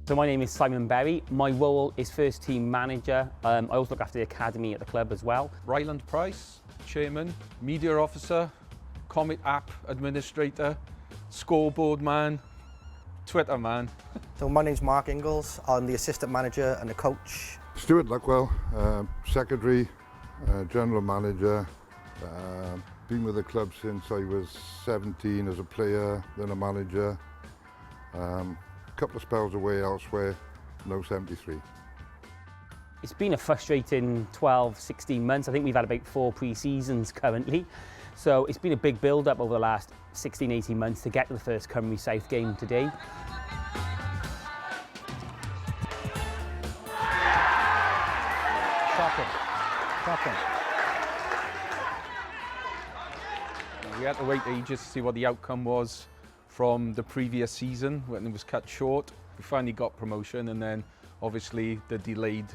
So my name is Simon Berry. My role is first team manager. I also look after the academy at the club as well. Ryland Price, chairman, media officer, Comet app administrator, scoreboard man, Twitter man. So my name's Mark Ingalls. I'm the assistant manager and the coach. Stuart Luckwell, secretary, general manager. Been with the club since I was 17 as a player, then a manager. Couple of spells away elsewhere, no 73. It's been a frustrating 12, 16 months. I think we've had about 4 pre-seasons currently. So it's been a big build-up over the last 16, 18 months to get to the first Cymru South game today. Shocking. We had to wait ages to see what the outcome was from the previous season when it was cut short. We finally got promotion, and then obviously the delayed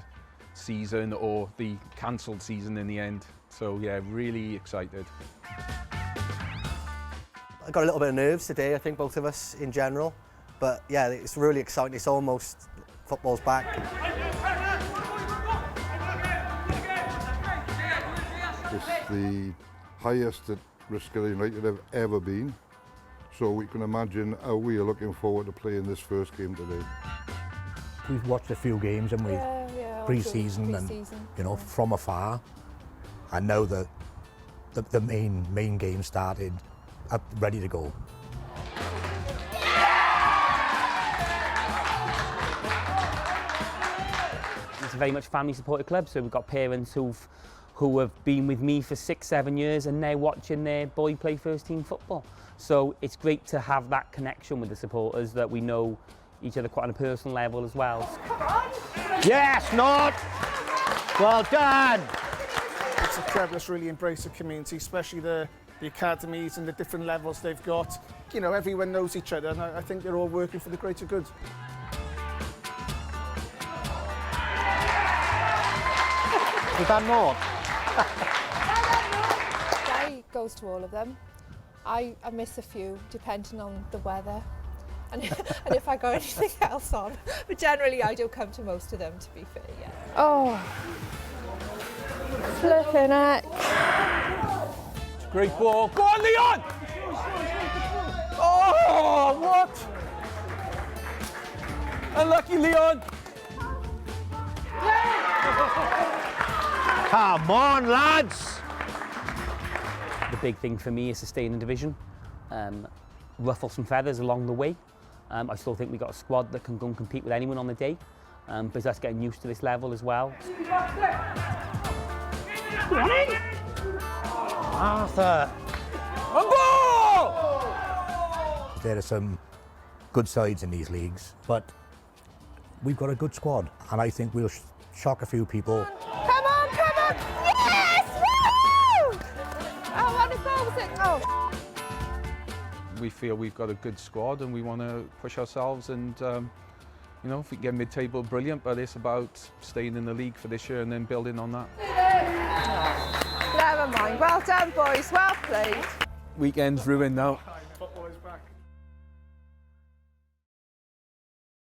season or the cancelled season in the end. So yeah, really excited. I got a little bit of nerves today, I think both of us in general. But yeah, it's really exciting. It's almost football's back. It's the highest that Rhisga United have ever been. So we can imagine how we are looking forward to playing this first game today. We've watched a few games, haven't we? Yeah, Pre-season and, you know, from afar. I know that the main game started up, ready to go. It's a very much family supported club, so we've got parents who have been with me for 6, 7 years and now watching their boy play first team football. So it's great to have that connection with the supporters, that we know each other quite on a personal level as well. Yes, Nod! Well done! It's a club that's really embraced the community, especially the academies and the different levels they've got. You know, everyone knows each other, and I think they're all working for the greater good. Is that Nod? Guy goes to all of them. I miss a few, depending on the weather and if I got anything else on. But generally, I do come to most of them, to be fair, yeah. Oh, flipping heck. Great ball. Go on, Leon! Oh, what? Unlucky, Leon. Come on, lads! The big thing for me is to stay in the division, ruffle some feathers along the way. I still think we've got a squad that can go and compete with anyone on the day, but that's getting used to this level as well. Arthur! A ball! There are some good sides in these leagues, but we've got a good squad, and I think we'll shock a few people. Come on! Yes! Woo! Oh, what a goal was it? Oh. We feel we've got a good squad and we want to push ourselves, and you know, if we can get mid-table, brilliant, but it's about staying in the league for this year and then building on that. Never mind. Well done, boys. Well played. Weekend's ruined now.